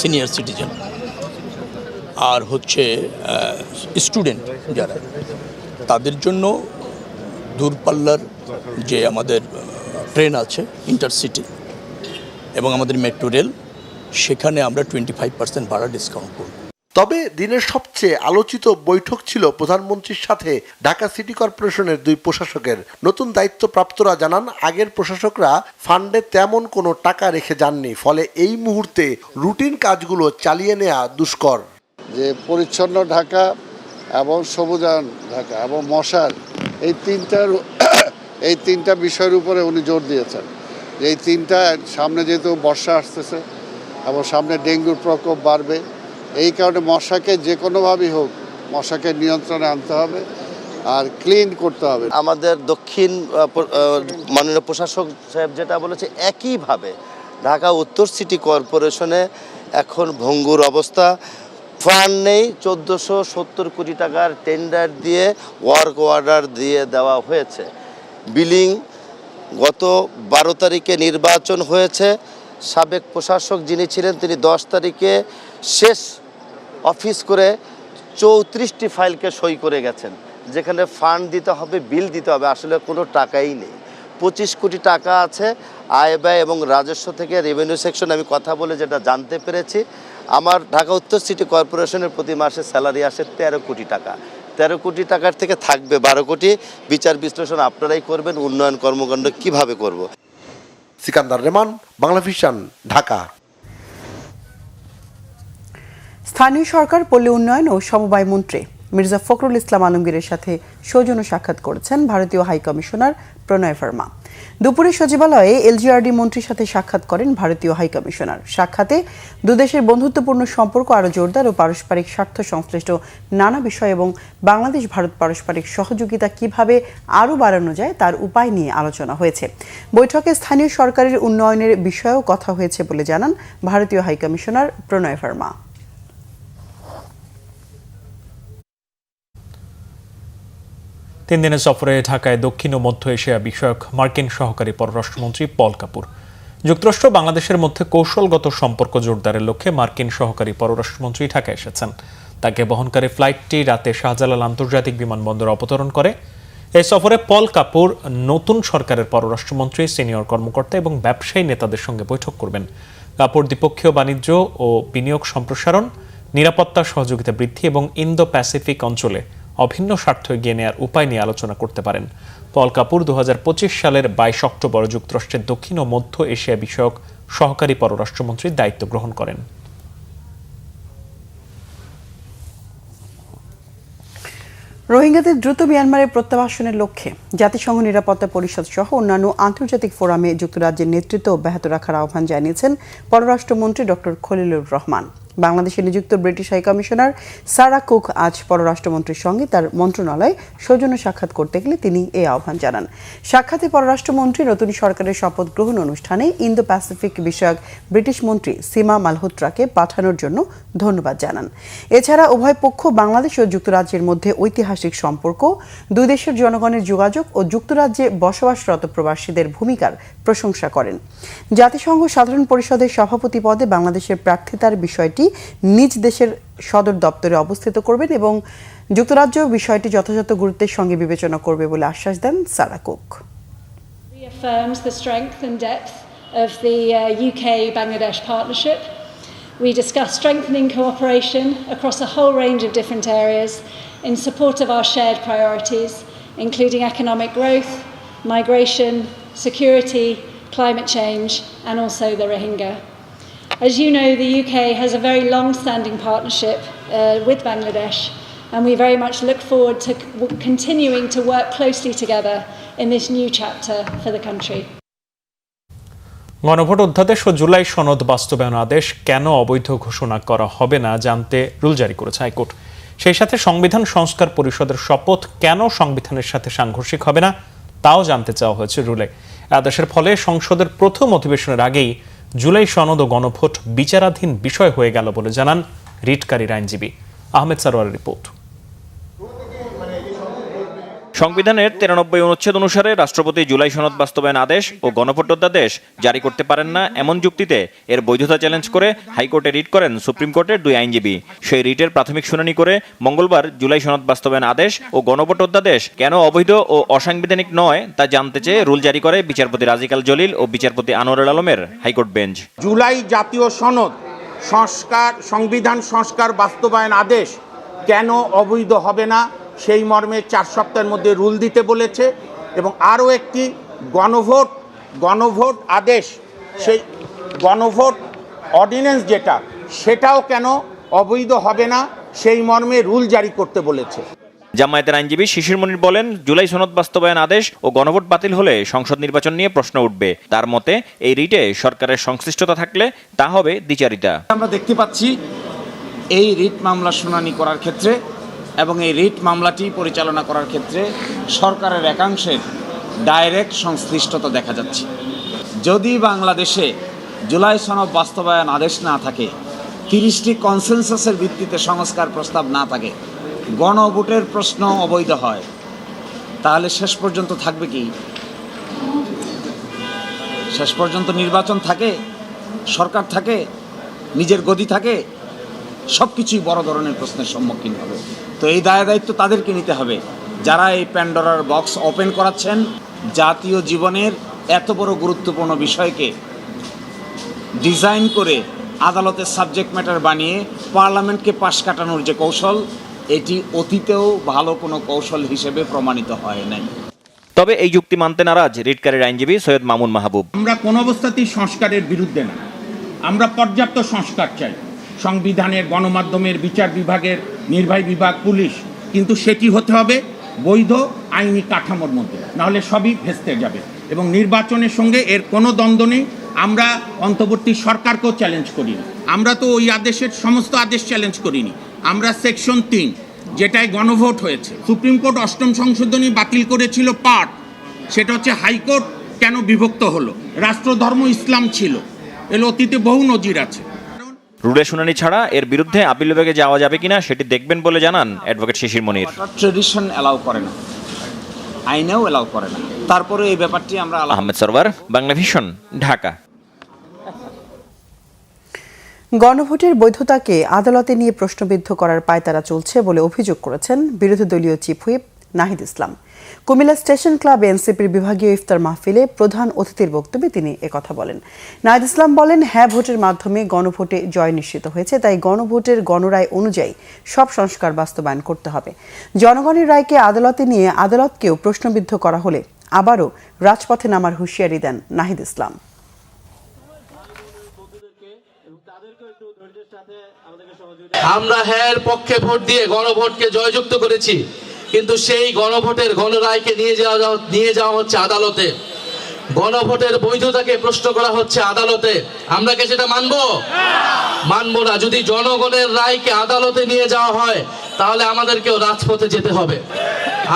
সিনিয়র সিটিজেন, আর হচ্ছে স্টুডেন্ট যারা, তাদের জন্য দূরপাল্লার যে আমাদের ট্রেন আছে ইন্টারসিটি এবং আমাদের মেট্রো রেল, সেখানে আমরা 25% ভাড়া ডিসকাউন্ট করব। তবে দিনের সবচেয়ে আলোচিত বৈঠক ছিল প্রধানমন্ত্রীর সাথে ঢাকা সিটি কর্পোরেশনের 2 প্রশাসকের। নতুন দায়িত্বপ্রাপ্তরা জানান, আগের প্রশাসকরা ফান্ডে তেমন কোনো টাকা রেখে যাননি, ফলে এই মুহূর্তে রুটিন কাজগুলো চালিয়ে নেওয়া দুষ্কর। যে পরিচ্ছন্ন ঢাকা এবং সবুজায়ন ঢাকা এবং মশার এই তিনটা বিষয়ের উপরে উনি জোর দিয়েছেন। এই তিনটা, সামনে যেহেতু বর্ষা আসতেছে এবং সামনে ডেঙ্গুর প্রকোপ বাড়বে, এই কারণে মশাকে যে কোনোভাবেই হোক মশাকে নিয়ন্ত্রণে আনতে হবে আর ক্লিন করতে হবে। আমাদের দক্ষিণ মাননীয় প্রশাসক সাহেব যেটা বলেছে, একইভাবে ঢাকা উত্তর সিটি কর্পোরেশনে এখন ভঙ্গুর অবস্থা। ফান্ড নেই, 1470 কোটি টাকার টেন্ডার দিয়ে ওয়ার্ক অর্ডার দিয়ে দেওয়া হয়েছে। বিলিং গত 12 তারিখে নির্বাচন হয়েছে। সাবেক প্রশাসক যিনি ছিলেন তিনি 10 তারিখে শেষ অফিস করে 34টি ফাইলকে সই করে গেছেন, যেখানে ফান্ড দিতে হবে, বিল দিতে হবে, আসলে কোনো টাকাই নেই। 25 কোটি টাকা আছে আয় ব্যয় এবং রাজস্ব থেকে, রেভিনিউ সেকশন আমি কথা বলে যেটা জানতে পেরেছি। আমার ঢাকা উত্তর সিটি কর্পোরেশনের প্রতি মাসে স্যালারি আসে 13 কোটি টাকা। 13 কোটি টাকার থেকে থাকবে 12 কোটি। বিচার বিশ্লেষণ আপনারাই করবেন, উন্নয়ন কর্মকাণ্ড কিভাবে করব। সিকান্দার রেহমান, বাংলাভিশন, ঢাকা। স্থানীয় সরকার, পল্লী উন্নয়ন ও সমবায় মন্ত্রী মির্জা ফখরুল ইসলাম আলমগীরের সাথে সৌজন্য সাক্ষাৎ করেছেন ভারতীয় হাই কমিশনার প্রণয় ভার্মা। দুপুরে সচিবালয়ে এলজিআরডি মন্ত্রীর সাথে সাক্ষাৎ করেন ভারতীয় হাই কমিশনার। সাক্ষাতে দুদেশের বন্ধুত্বপূর্ণ সম্পর্ক আরও জোরদার ও পারস্পরিক স্বার্থ সংশ্লিষ্ট নানা বিষয় এবং বাংলাদেশ ভারত পারস্পরিক সহযোগিতা কিভাবে আরও বাড়ানো যায় তার উপায় নিয়ে আলোচনা হয়েছে। বৈঠকে স্থানীয় সরকারের উন্নয়নের বিষয়েও কথা হয়েছে বলে জানান ভারতীয় হাই কমিশনার প্রণয় ভার্মা। 3 দিনের সফরে ঢাকায় দক্ষিণ ও মধ্য এশিয়া বিষয়ক মার্কিন সহকারী পররাষ্ট্রমন্ত্রী পল কাপুর। যুক্তরাষ্ট্র বাংলাদেশের মধ্যে কৌশলগত সম্পর্ক জোরদারের লক্ষ্যে মার্কিন সহকারী পররাষ্ট্রমন্ত্রী ঢাকায় এসেছেন। তাকে বহনকারী ফ্লাইটটি রাতে শাহজালাল আন্তর্জাতিক বিমানবন্দরে অবতরণ করে। এই সফরে পল কাপুর নতুন সরকারের পররাষ্ট্রমন্ত্রী, সিনিয়র কর্মকর্তা এবং ব্যবসায়ী নেতাদের সঙ্গে বৈঠক করবেন। কাপুর দ্বিপক্ষীয় বাণিজ্য ও বিনিয়োগ সম্প্রসারণ, নিরাপত্তা সহযোগিতা বৃদ্ধি এবং ইন্দো প্যাসিফিক অঞ্চলে অভিন্ন স্বার্থ এগিয়ে নেওয়ার উপায় নিয়ে আলোচনা করতে পারেন। পল কাপুর 2025 সালের 22 অক্টোবর যুক্তরাষ্ট্রের দক্ষিণ ও মধ্য এশিয়া বিষয়ক সহকারী পররাষ্ট্রমন্ত্রীর দায়িত্ব গ্রহণ করেন। রোহিঙ্গাদের দ্রুত মিয়ানমারে প্রত্যাবাসনের লক্ষ্যে জাতিসংঘ নিরাপত্তা পরিষদ সহ অন্যান্য আন্তর্জাতিক ফোরামে যুক্তরাজ্যের নেতৃত্ব অব্যাহত রাখার আহ্বান জানিয়েছেন পররাষ্ট্রমন্ত্রী ডক্টর খলিলুর রহমান। বাংলাদেশে নিযুক্ত ব্রিটিশ হাইকমিশনার সারা কুক আজ পররাষ্ট্রমন্ত্রীর সঙ্গে তার মন্ত্রণালয়ে সৌজন্য সাক্ষাৎ করতে গেলে তিনি এই আহ্বান জানান। সাক্ষাতে পররাষ্ট্রমন্ত্রী নতুন সরকারের শপথ গ্রহণ অনুষ্ঠানে ইন্দো প্যাসিফিক বিষয়ক ব্রিটিশ মন্ত্রী সীমা মালহোত্রাকে পাঠানোর জন্য ধন্যবাদ জানান। এছাড়া উভয় পক্ষ বাংলাদেশ ও যুক্তরাজ্যের মধ্যে ঐতিহাসিক সম্পর্ক, দুই দেশের জনগণের যোগাযোগ ও যুক্তরাজ্যে বসবাসরত প্রবাসীদের ভূমিকার প্রশংসা করেন। জাতিসংঘ সাধারণ পরিষদের সভাপতি পদে বাংলাদেশের প্রার্থিতার বিষয়টি নিজ দেশের সদর দপ্তরে অবস্থিত করবেন এবং যুক্তরাজ্য বিষয়টি যথাযথ গুরুত্বের সঙ্গে বিবেচনা করবে বলে আশ্বাস দেন সারা cook. Reaffirms the strength and depth of the UK-Bangladesh partnership. We discussed strengthening cooperation across a whole range of different areas in support of our shared priorities, including economic growth, migration, security, climate change, and also the Rohingya. As you know, the UK has a very long-standing partnership with Bangladesh, and we very much look forward to continuing to work closely together in this new chapter for the country. গণভোট অধ্যাদেশ ও জুলাই সনদ বাস্তবায়ন আদেশ কেন অবৈধ ঘোষণা করা হবে না জানতে রুল জারি করেছে হাইকোর্ট। সেই সাথে সংবিধান সংস্কার পরিষদের শপথ কেন সংবিধানের সাথে সাংঘর্ষিক হবে না তাও জানতে চাওয়া হয়েছে রুলে। আদেশের ফলে সংসদের প্রথম অধিবেশনের আগেই জুলাই সনদ ও গণভোট বিচারাধীন বিষয় হয়ে গেল বলে জানান রিটকারীর আইনজীবী আহমেদ সারোয়ারের রিপোর্ট। সংবিধানের 93 অনুচ্ছেদ অনুসারে রাষ্ট্রপতি জুলাই সনদ বাস্তবায়ন আদেশ ও গণভোট অধ্যাদেশ জারি করতে পারেন না এমন যুক্তিতে এর বৈধতা চ্যালেঞ্জ করে হাইকোর্টে রিট করেন সুপ্রিম কোর্টের দুই আইনজীবী। সেই রিটের প্রাথমিক শুনানি করে মঙ্গলবার জুলাই সনদ বাস্তবায়ন আদেশ ও গণভোট অধ্যাদেশ কেন অবৈধ ও অসাংবিধানিক নয় তা জানতে চেয়ে রুল জারি করে বিচারপতি রাজিকাল জলিল ও বিচারপতি আনোয়ারুল আলমের হাইকোর্ট বেঞ্চ। জুলাই জাতীয় সনদ সংবিধান সংস্কার বাস্তবায়ন আদেশ কেন অবৈধ হবে না সেই মর্মে 4 সপ্তাহের মধ্যে রুল দিতে বলেছে এবং আরও একটি গণভোট আদেশ, সেই গণভোট অর্ডিন্যান্স যেটা সেটাও কেন অবৈধ হবে না সেই মর্মে রুল জারি করতে বলেছে। জামায়াতের আইনজীবী শিশির মনির বলেন, জুলাই সনদ বাস্তবায়ন আদেশ ও গণভোট বাতিল হলে সংসদ নির্বাচন নিয়ে প্রশ্ন উঠবে। তার মতে এই রিটে সরকারের সংশ্লিষ্টতা থাকলে তা হবে দ্বিচারিতা। আমরা দেখতে পাচ্ছি এই রিট মামলা শুনানি করার ক্ষেত্রে এবং এই রিট মামলাটি পরিচালনা করার ক্ষেত্রে সরকারের একাংশের ডাইরেক্ট সংশ্লিষ্টতা দেখা যাচ্ছে। যদি বাংলাদেশে জুলাই সনদ বাস্তবায়ন আদেশ না থাকে, 30টি কনসেনসাসের ভিত্তিতে সংস্কার প্রস্তাব না থাকে, গণভোটের প্রশ্ন অবৈধ হয়, তাহলে শেষ পর্যন্ত থাকবে কি? শেষ পর্যন্ত নির্বাচন থাকে, সরকার থাকে, নিজের গদি থাকে, সব কিছুই বড় ধরনের প্রশ্নের সম্মুখীন হবে। তো এই দায়িত্ব তাদেরকে নিতে হবে যারা এই প্যান্ডোরার বক্স ওপেন করাচ্ছেন। জাতীয় জীবনের এত বড় গুরুত্বপূর্ণ বিষয়কে ডিজাইন করে আদালতের সাবজেক্ট ম্যাটার বানিয়ে পার্লামেন্টকে পাশ কাটানোর যে কৌশল, এটি অতীতেও ভালো কোনো কৌশল হিসেবে প্রমাণিত হয় নাই। তবে এই যুক্তি মানতে নারাজ রিটকারীর আইনজীবী সৈয়দ মামুন মাহবুব। আমরা কোনো অবস্থাতেই সংস্কারের বিরুদ্ধে না, আমরা পর্যাপ্ত সংস্কার চাই, সংবিধানের, গণমাধ্যমের, বিচার বিভাগের, নির্বাহী বিভাগ, পুলিশ, কিন্তু সেটি হতে হবে বৈধ আইনি কাঠামোর মধ্যে, নাহলে সবই ভেস্তে যাবে এবং নির্বাচনের সঙ্গে এর কোনো দ্বন্দ্ব নেই। আমরা অন্তর্বর্তী সরকারকেও চ্যালেঞ্জ করিনি, আমরা তো ওই আদেশের সমস্ত আদেশ চ্যালেঞ্জ করিনি। আমরা সেকশন 3 যেটায় গণভোট হয়েছে, সুপ্রিম কোর্ট 8ম সংশোধনী বাতিল করেছিল পার্ট, সেটা হচ্ছে হাইকোর্ট কেন বিভক্ত হলো, রাষ্ট্রধর্ম ইসলাম ছিল, এর অতীতে বহু নজির আছে। রুলের শুনানি ছাড়া এর বিরুদ্ধে আপিল বিভাগে যাওয়া যাবে কিনা সেটি দেখবেন বলে জানান অ্যাডভোকেট শিশির মনির। ট্রেডিশন এলাও করে না, আইনেও এলাও করে না, তারপরে এই ব্যাপারটি আমরা। আহমেদ সরওয়ার, বাংলা ভিশন, ঢাকা। গণভোটের বৈধতাকে আদালতে নিয়ে প্রশ্নবিদ্ধ করার পায়তারা চলছে বলে অভিযোগ করেছেন বিরোধী দলীয় chief whip Nahid Islam. Comilla station ক্লাবে এনসিপির বিভাগীয় ইফতার মাহফিলে প্রধান অতিথির বক্তব্যে তিনি একথা বলেন। নাহিদ ইসলাম বলেন, হ্যাঁ ভোটের মাধ্যমে গণভোটে জয় নিশ্চিত হয়েছে, তাই গণভোটের গণরায় অনুযায়ী সব সংস্কার বাস্তবায়ন করতে হবে। জনগণের রায়কে আদালতে নিয়ে আদালতকেও প্রশ্নবিদ্ধ করা হলে আবারও রাজপথে নামার হুঁশিয়ারি দেন নাহিদ ইসলাম। আমরা হ্যাঁ পক্ষে ভোট দিয়ে গণভোটকে জয়যুক্ত করেছি, কিন্তু সেই গণভোটের গণরায়কে নিয়ে যাওয়া হচ্ছে আদালতে। গণভোটের বৈধতাকে প্রশ্ন করা হচ্ছে আদালতে। আমরা কি সেটা মানবো না। যদি জনগণের রায়কে আদালতে নিয়ে যাওয়া হয় তাহলে আমাদেরকেও রাজপথে যেতে হবে।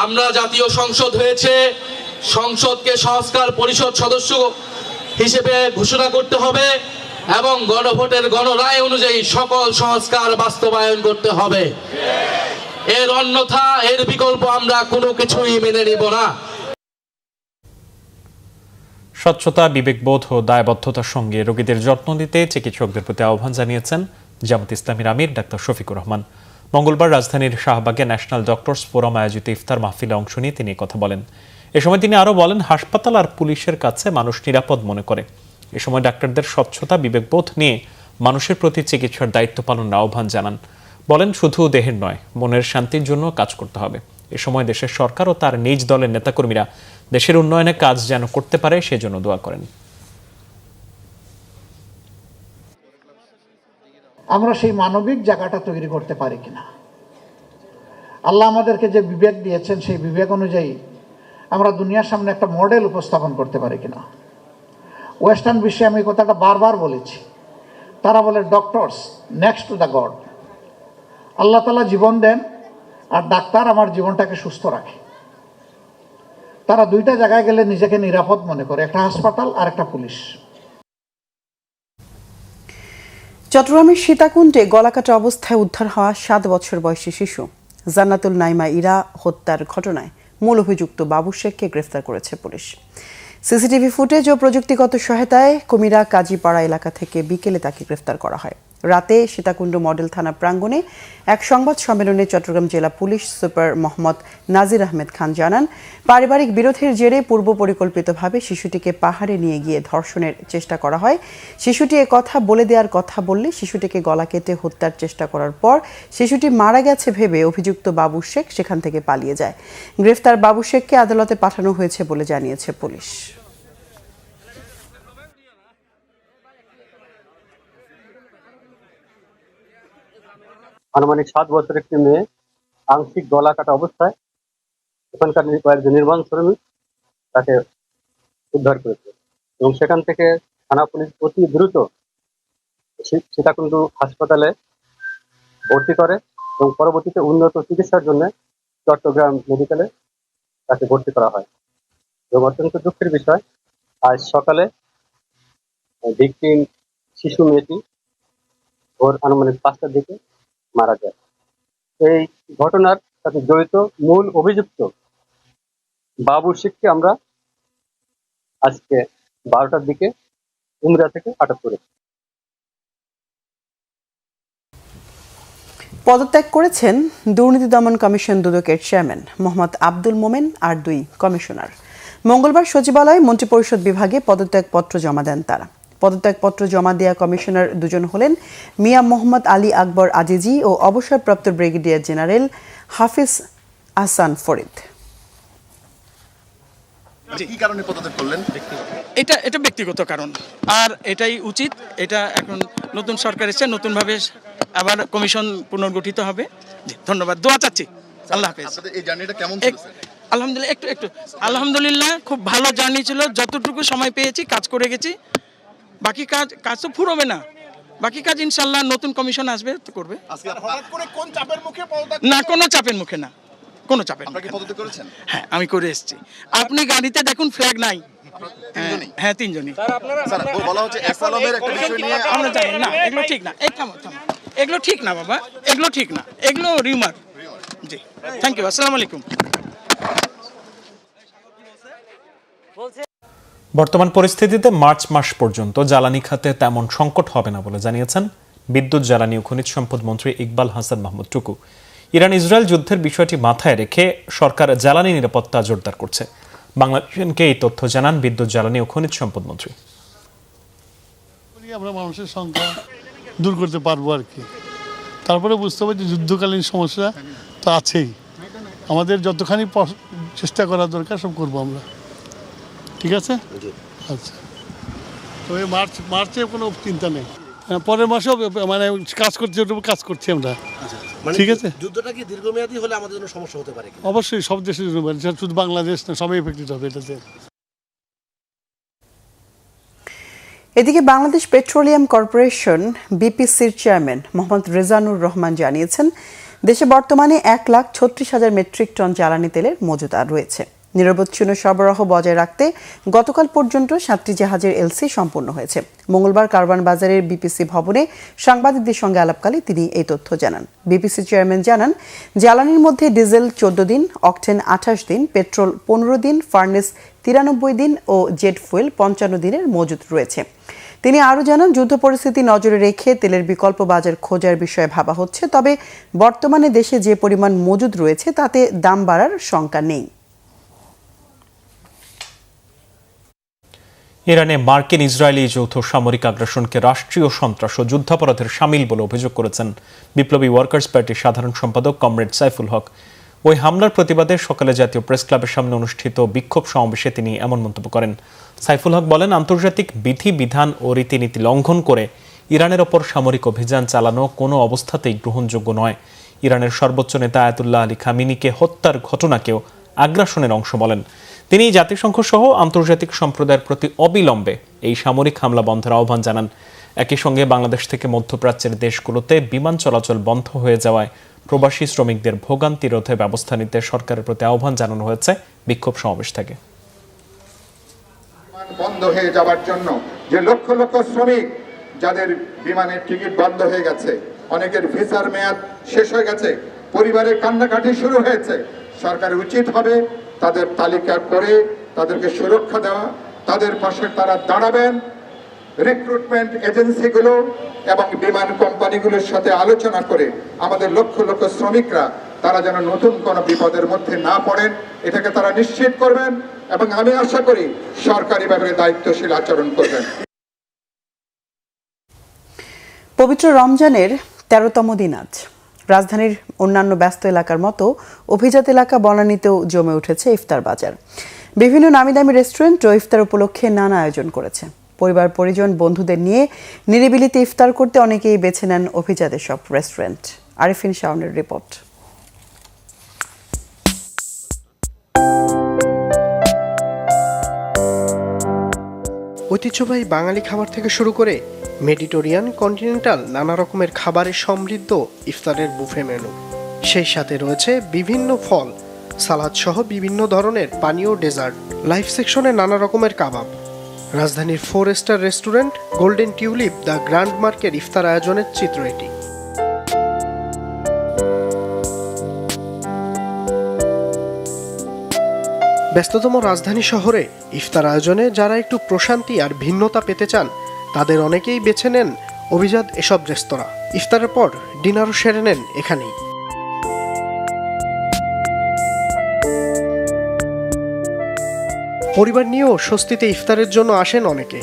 আমরা জাতীয় সংসদ হয়েছে, সংসদকে সংস্কার পরিষদ সদস্য হিসেবে ঘোষণা করতে হবে এবং গণভোটের গণরায় অনুযায়ী সকল সংস্কার বাস্তবায়ন করতে হবে। এর অন্যথা, এর বিকল্প আমরা কোনো কিছুই মেনে নিব না। স্বচ্ছতা, বিবেকবোধ ও দায়বদ্ধতার সঙ্গে রোগীদের যত্ন দিতে চিকিৎসকদের প্রতি আহ্বান জানিয়েছেন জামাত ইসলামীর আমির ডাক্তার শফিকুর রহমান। মঙ্গলবার রাজধানীর শাহবাগে ন্যাশনাল ডক্টরস ফোরাম আয়োজিত ইফতার মাহফিলে অংশ নিয়ে তিনি কথা বলেন। এ সময় তিনি আরও বলেন, হাসপাতাল আর পুলিশের কাছে মানুষ নিরাপদ মনে করে। এ সময় ডাক্তারদের স্বচ্ছতা, বিবেকবোধ নিয়ে মানুষের প্রতি চিকিৎসার দায়িত্ব পালনের আহ্বান জানান। বলেন, শুধু দেহের নয়, মনের শান্তির জন্য কাজ করতে হবে। এ সময় দেশের সরকার ও তার নিজ দলের নেতাকর্মীরা দেশের উন্নয়নে কাজ যেন করতে পারে সেজন্য দোয়া করেন। আমরা সেই মানবিক জায়গাটা তৈরি করতে পারি কিনা, আল্লাহ আমাদেরকে যে বিবেক দিয়েছেন সেই বিবেক অনুযায়ী আমরা দুনিয়ার সামনে একটা মডেল উপস্থাপন করতে পারি কিনা। ওয়েস্টার্ন বিশ্বে আমি কথাটা বারবার বলেছি, তারা বলে doctors next to the God. Allah তাআলা জীবন দেন আর ডাক্তার আমার জীবনটাকে সুস্থ রাখে। তারা দুইটা জায়গায় গেলে নিজেকে নিরাপদ মনে করে, একটা হাসপাতাল আর একটা পুলিশ। চট্টগ্রামের সীতাকুণ্ডে গলাকাটা অবস্থায় উদ্ধার হওয়া 7 বছর বয়সী শিশু জান্নাতুল নাইমা ইরা হত্যার ঘটনায় মূল অভিযুক্ত বাবু শেখকে গ্রেফতার করেছে পুলিশ। সিসিটিভি ফুটেজ ও প্রযুক্তিগত সহায়তায় কুমিরা কাজীপাড়া এলাকা থেকে বিকেলে তাকে গ্রেফতার করা হয়। রাতে সীতাকুণ্ড মডেল থানা প্রাঙ্গণে এক সংবাদ সম্মেলনে চট্টগ্রাম জেলা পুলিশ সুপার মোহাম্মদ নাজির আহমেদ খান জানান, পারিবারিক বিরোধের জেরে পূর্ব পরিকল্পিতভাবে শিশুটিকে পাহাড়ে নিয়ে গিয়ে ধর্ষণের চেষ্টা করা হয়। শিশুটি কথা বলে দেওয়ার কথা বললে শিশুটিকে গলা কেটে হত্যার চেষ্টা করার পর শিশুটি মারা গেছে ভেবে অভিযুক্ত বাবু শেখ সেখান থেকে পালিয়ে যায়। গ্রেফতার বাবু শেখকে আদালতে পাঠানো হয়েছে বলে জানিয়েছে পুলিশ। আনুমানিক 7 বছরের একটি মেয়ে আংশিক গলা কাটা অবস্থায় ওখানকার কয়েকজন নির্মাণ শ্রমিক তাকে উদ্ধার করেছে এবং সেখান থেকে থানা পুলিশ অতি দ্রুত সীতাকুণ্ড হাসপাতালে ভর্তি করে এবং পরবর্তীতে উন্নত চিকিৎসার জন্য চট্টগ্রাম মেডিকেলে তাকে ভর্তি করা হয়। এবং অত্যন্ত দুঃখের বিষয়, আজ সকালে ভিকটিম শিশু মেয়েটি ভোর আনুমানিক 5টার দিকে মারা যায়। এই ঘটনার সাথে জড়িত মূল অভিযুক্ত বাবু শেখকে আমরা আজকে 12টার দিকে উমরা থেকে আটক করেছি। পদত্যাগ করেছেন দুর্নীতি দমন কমিশন দুদকের চেয়ারম্যান মোহাম্মদ আব্দুল মোমেন আর 2 কমিশনার। মঙ্গলবার সচিবালয় মন্ত্রিপরিষদ বিভাগে পদত্যাগপত্র জমা দেন তারা। পদত্যাগপত্র জমা দেওয়া কমিশনার দুজন হলেন মিয়া মোহাম্মদ আলী আকবর আজিজি ও অবসরপ্রাপ্ত ব্রিগেডিয়ার জেনারেল হাফিজ আহসান ফরিদ। কি কারণে পদত্যাগ করলেন? এটা ব্যক্তিগত কারণ, আর এটাই উচিত। এটা এখন নতুন সরকার এসেছে, নতুনভাবে আবার কমিশন পুনর্গঠিত হবে। ধন্যবাদ, দোয়া চাচ্ছি। আল্লাহ হাফেজ। এই জার্নিটা কেমন ছিল? আলহামদুলিল্লাহ, আলহামদুলিল্লাহ খুব ভালো জার্নি ছিল। যতটুকু সময় পেয়েছি কাজ করে গেছি। বাকি কাজ তো ফুরোবে না, বাকি কাজ ইনশাল্লাহ নতুন কমিশন আসবে তো করবে। না, কোনো চাপের মুখে না, কোনো চাপের। হ্যাঁ, আমি করে এসেছি। আপনি গাড়িতে দেখুন ফ্ল্যাগ নাই। হ্যাঁ, 3 জনই। আমরা জানি না, এগুলো ঠিক না। এগুলো ঠিক না বাবা, এগুলো ঠিক না, এগুলো রিউমার। জি, থ্যাংক ইউ, আসসালামু আলাইকুম। বর্তমান পরিস্থিতিতে মার্চ মাস পর্যন্ত জ্বালানি খাতে তেমন সংকট হবে না বলে জানিয়েছেন বিদ্যুৎ, জ্বালানি ও খনিজ সম্পদ মন্ত্রী ইকবাল হাসান মাহমুদ টুকু। ইরান ইসরায়েল যুদ্ধের বিষয়টি মাথায় রেখে সরকার জ্বালানি নিরাপত্তা জোরদার করছে। বাংলাদেশকে এই তথ্য জানান বিদ্যুৎ, জ্বালানি ও খনিজ সম্পদ মন্ত্রী। আমরা মানুষের সংখ্যা দূর করতে পারবো আর কি। তারপরে বুঝতে হবে যে যুদ্ধকালীন সমস্যা তো আছেই, আমাদের যতখানি চেষ্টা করা দরকার সব করবো আমরা। ঠিক আছে, আচ্ছা। তো এই মার্চে কোনো চিন্তা নেই, পরের মাসেও মানে কাজ করছি আমরা। ঠিক আছে, যুদ্ধটা কি দীর্ঘমেয়াদী হলে আমাদের জন্য সমস্যা হতে পারে? অবশ্যই সব দেশের জন্য, শুধু বাংলাদেশ না, সবাই এফেক্টেড হবে এটাতে। এদিকে বাংলাদেশ পেট্রোলিয়াম কর্পোরেশন বিপিসির চেয়ারম্যান মোহাম্মদ রেজানুর রহমান জানিয়েছেন, দেশে বর্তমানে 1,36,000 মেট্রিক টন জ্বালানি তেলের মজুদ রয়েছে। নিরবচ্ছিন্ন সরবরাহ বজায় রাখতে গতকাল পর্যন্ত 7টি জাহাজের এলসি সম্পন্ন হয়েছে। মঙ্গলবার কারওয়ান বাজারের বিপিসি ভবনে সাংবাদিকদের সঙ্গে আলাপকালে তিনি এই তথ্য জানান। বিপিসি চেয়ারম্যান জানান, জ্বালানির মধ্যে ডিজেল 14 দিন, অকটেন 28 দিন, পেট্রোল 15 দিন, ফার্নেস 93 দিন ও জেট ফুয়েল 55 দিনের মজুদ রয়েছে। তিনি আরও জানান, যুদ্ধ পরিস্থিতি নজরে রেখে তেলের বিকল্প বাজার খোঁজার বিষয়ে ভাবা হচ্ছে, তবে বর্তমানে দেশে যে পরিমাণ মজুদ রয়েছে তাতে দাম বাড়ার শঙ্কা নেই। ইরানে মার্কিন ইসরায়েলি যৌথ সামরিক আগ্রাসনকে রাষ্ট্রীয় সন্ত্রাস ও যুদ্ধাপরাধের শামিল বলে অভিযোগ করেছেন বিপ্লবী ওয়ার্কার্স পার্টির সাধারণ সম্পাদক কমরেড সাইফুল হক। ওই হামলার প্রতিবাদে সকালে জাতীয় প্রেস ক্লাবের সামনে অনুষ্ঠিত বিক্ষোভ সমাবেশে তিনি এমন মন্তব্য করেন। সাইফুল হক বলেন, আন্তর্জাতিক বিধিবিধান ও রীতিনীতি লঙ্ঘন করে ইরানের ওপর সামরিক অভিযান চালানো কোনো অবস্থাতেই গ্রহণযোগ্য নয়। ইরানের সর্বোচ্চ নেতা আয়াতুল্লাহ আলী খামিনিকে হত্যার ঘটনাকেও আগ্রাসনের অংশ বলেন। তিনি জাতিসংঘ সহ আন্তর্জাতিক সম্প্রদায়ের প্রতি অবিলম্বে এই সামরিক হামলা বন্ধের আহ্বান জানান। একই সঙ্গে বাংলাদেশ থেকে মধ্যপ্রাচ্যের দেশগুলোতে বিমান চলাচল বন্ধ হয়ে যাওয়ায় প্রবাসী শ্রমিকদের ভোগান্তি রোধে ব্যবস্থা নিতে সরকারের প্রতি আহ্বান জানানো হয়েছে বিক্ষোভ সমাবেশ থেকে। বন্ধ হয়ে যাওয়ার জন্য যে লক্ষ লক্ষ শ্রমিক যাদের বিমানের টিকিট বন্ধ হয়ে গেছে, অনেকের ভিসার মেয়াদ শেষ হয়ে গেছে, পরিবারের কান্নাকাটি শুরু হয়েছে, সরকারের উচিত হবে তাদের তালিকা করে তাদেরকে সুরক্ষা দেওয়া, তাদের পাশে তারা দাঁড়াবেন। রিক্রুটমেন্ট এজেন্সিগুলো এবং বিমান কোম্পানিগুলোর সাথে আলোচনা করে আমাদের লক্ষ লক্ষ শ্রমিকরা তারা যেন নতুন কোনো বিপদের মধ্যে না পড়েন, এটাকে তারা নিশ্চিত করবেন এবং আমি আশা করি সরকারিভাবে দায়িত্বশীল আচরণ করবেন। পবিত্র রমজানের 13তম দিন আজ। রাজধানীর অন্যান্য ব্যস্ত এলাকার মতো অভিজাত এলাকা বনানীতেও জমে উঠেছে ইফতার বাজার। বিভিন্ন নামি দামি রেস্টুরেন্ট ও ইফতার উপলক্ষে নানা আয়োজন করেছে। পরিবার পরিজন বন্ধুদের নিয়ে নিরিবিলিতে ইফতার করতে অনেকেই বেছে নেন অভিজাত সব রেস্টুরেন্ট। আরিফিন শাওনের রিপোর্ট। ঐতিহ্যবাহী বাঙালি খাবার থেকে শুরু করে মেডিটেরিয়ান, কন্টিনেন্টাল নানা রকমের খাবারের সমৃদ্ধ ইফতারের বুফে মেনু। সেই সাথে রয়েছে বিভিন্ন ফল, সালাদ সহ বিভিন্ন ধরনের পানীয়, ডেজার্ট, লাইফ সেকশনে নানা রকমের কাবাব। রাজধানীর 4 star restaurant golden tulip the grand মার্কের ইফতার আয়োজনের চিত্র এটি। ব্যস্ততম রাজধানী শহরে ইফতার আয়োজনে যারা একটু প্রশান্তি আর ভিন্নতা পেতে চান তাদের অনেকেই বেছে নেন অভিজাত এসব রেস্তোরাঁ। ইফতারের পর ডিনারও সেরে নেন এখানেই। পরিবার নিয়েও স্বস্তিতে ইফতারের জন্য আসেন অনেকে।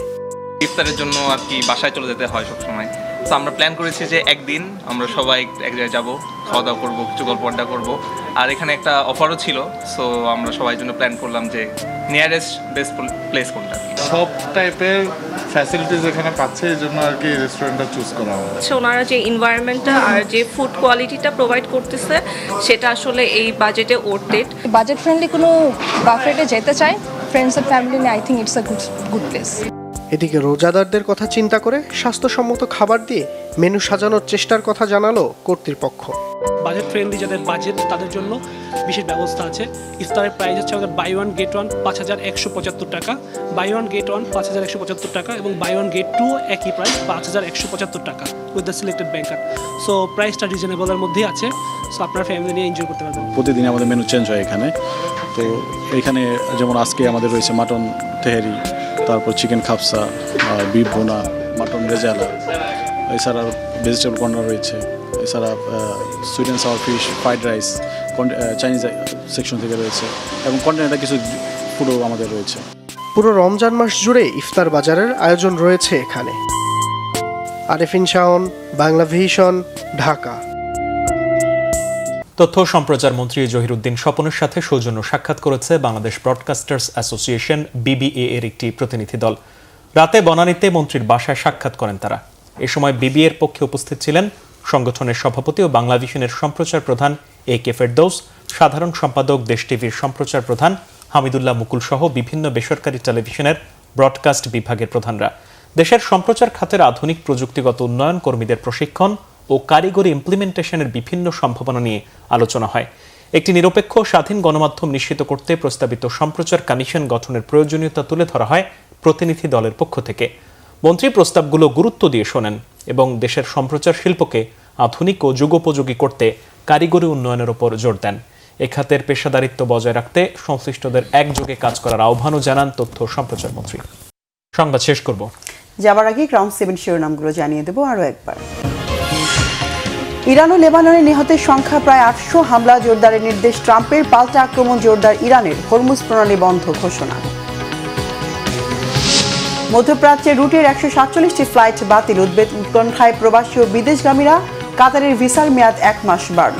ইফতারের জন্য আর কি বাসায় চলে যেতে হয় সবসময়, তো আমরা প্ল্যান করেছি যে একদিন আমরা সবাই এক জায়গায় যাবো, খাওয়া দাওয়া করবো, কিছু গল্প আড্ডা করবো। আর এখানে একটা অফারও ছিল, সো আমরা সবাই জন্য প্ল্যান করলাম যে নিয়ারেস্ট বেস্ট প্লেস কোনটা। সব টাইপের ফ্যাসিলিটিস এখানে পাচ্ছে, এই জন্য আর কি রেস্টুরেন্টটা চুজ করা হয়েছে। ওনারা যে এনভায়রনমেন্টটা আর যে ফুড কোয়ালিটিটা প্রোভাইড করতেছে সেটা আসলে এই বাজেটে ওর্থ ইট। বাজেট ফ্রেন্ডলি কোনো বাফেটে যেতে চাই ফ্রেন্ডস এন্ড ফ্যামিলি নিয়ে, I think it's a good place. এদিকে রোজাদারদের কথা চিন্তা করে স্বাস্থ্যসম্মত খাবার দিয়ে মেনু সাজানোর চেষ্টার কথা জানালো কর্তৃপক্ষ। বাজেট ফ্রেন্ডলি যাদের বাজেট তাদের জন্য বিশেষ ব্যবস্থা আছে। ইফতারের প্রাইস হচ্ছে আমাদের বাই ওয়ান গেট ওয়ান 5,175 টাকা, বাই ওয়ান গেট ওয়ান 5,175 টাকা এবং বাই ওয়ান গেট টু একই প্রাইস 5,175 টাকা with the selected banker. So প্রাইসটা রিজনেবলের মধ্যেই আছে, সো আপনার ফ্যামিলি নিয়ে এনজয় করতে পারবেন। প্রতিদিন আমাদের মেনু চেঞ্জ হয় এখানে। তো এখানে যেমন আজকে আমাদের রয়েছে মাটন তেহারি, তারপর চিকেন খাপসা, বিফ ভুনা, মাটন রেজালা, এছাড়া ভেজিটেবল কর্নার রয়েছে, এছাড়া sweet and sour fish, fried rice, Chinese section থেকে রয়েছে এবং কন্টিনেন্টাল কিছু ফুডও আমাদের রয়েছে। পুরো রমজান মাস জুড়ে ইফতার বাজারের আয়োজন রয়েছে এখানে। আরেফিন শাওন, বাংলা ভিশন, ঢাকা। তথ্য সম্প্রচার মন্ত্রী জহিরুদ্দিন স্বপনের সাথে সৌজন্য সাক্ষাৎ করেছে বাংলাদেশ ব্রডকাস্টার্স অ্যাসোসিয়েশন BBA এর একটি প্রতিনিধি দল। রাতে বনানীতে মন্ত্রীর বাসায় সাক্ষাৎ করেন তারা। এ সময় BBA এর পক্ষে উপস্থিত ছিলেন সংগঠনের সভাপতি ও বাংলা ভিশনের সম্প্রচার প্রধান AK ফেরদৌস, সাধারণ সম্পাদক দেশ টিভির সম্প্রচার প্রধান হামিদুল্লাহ মুকুল সহ বিভিন্ন বেসরকারি টেলিভিশনের ব্রডকাস্ট বিভাগের প্রধানরা। দেশের সম্প্রচার খাতের আধুনিক প্রযুক্তিগত উন্নয়ন, কর্মীদের প্রশিক্ষণ ও কারিগরি ইমপ্লিমেন্টেশনের বিভিন্ন সম্ভাবনা নিয়ে আলোচনা হয়। একটি নিরপেক্ষ স্বাধীন গণমাধ্যম নিশ্চিত করতে প্রস্তাবিত সম্প্রচার কমিশন গঠনের প্রয়োজনীয়তা তুলে ধরা হয় প্রতিনিধি দলের পক্ষ থেকে। মন্ত্রী প্রস্তাবগুলো গুরুত্ব দিয়ে শোনেন এবং দেশের সম্প্রচার শিল্পকে আধুনিক ও যুগোপযোগী করতে কারিগরি উন্নয়নের উপর জোর দেন। এ খাতের পেশাদারিত্ব বজায় রাখতে সংশ্লিষ্টদের একযোগে কাজ করার আহ্বানও জানান তথ্য সম্প্রচার মন্ত্রী। সংবাদ শেষ করব, যাবার আগে গ্রাউন্ড 7 শিরোনামগুলো জানিয়ে দেব আরও একবার। ইরান ও লেবাননে নিহতের সংখ্যা প্রায় 800, হামলা জোরদারের নির্দেশ ট্রাম্পের, পাল্টা আক্রমণ জোরদার ইরানের, হরমুজ প্রণালী বন্ধ ঘোষণা। মধ্যপ্রাচ্যে রুটের 147টি ফ্লাইট বাতিল, উৎকণ্ঠায় প্রবাসী ও বিদেশগামীরা, কাতারের ভিসার মেয়াদ 1 মাস বাড়ল।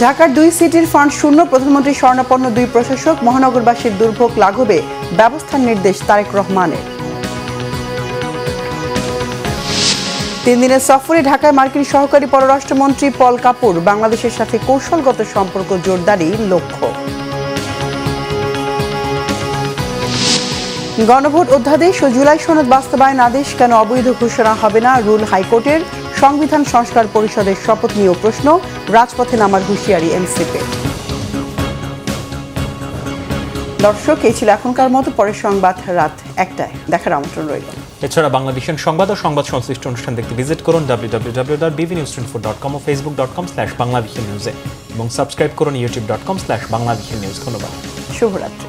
ঢাকার 2 সিটির ফান্ড শূন্য, প্রধানমন্ত্রী স্বর্ণাপন্ন 2 প্রশাসক, মহানগরবাসীর দুর্ভোগ লাঘবে ব্যবস্থার নির্দেশ তারেক রহমানের। 3 দিনের সফরে ঢাকায় মার্কিন সহকারী পররাষ্ট্রমন্ত্রী পল কাপুর, বাংলাদেশের সাথে কৌশলগত সম্পর্ক জোরদারই লক্ষ্য। গণভোট অধ্যাদেশ ও জুলাই সনদ বাস্তবায়ন আদেশ কেন অবৈধ ঘোষণা হবে না, রুল হাইকোর্টের। সংবিধান সংস্কার পরিষদের শপথ নিয়েও প্রশ্ন, রাজপথে নামার হুঁশিয়ারি এনসিপি। দর্শক, এই ছিল এখনকার মতো, পরের সংবাদ রাত 1টায় দেখার আমন্ত্রণ রইল। এছাড়া বাংলা ভিশন সংবাদ ও সংবাদ সংশ্লিষ্ট অনুষ্ঠান দেখতে ভিজিট করুন www.bbnews24.com ও facebook.com/banglavisionnews এবং সাবস্ক্রাইব করুন youtube.com/banglavisionnews। ধন্যবাদ, শুভরাত্রি।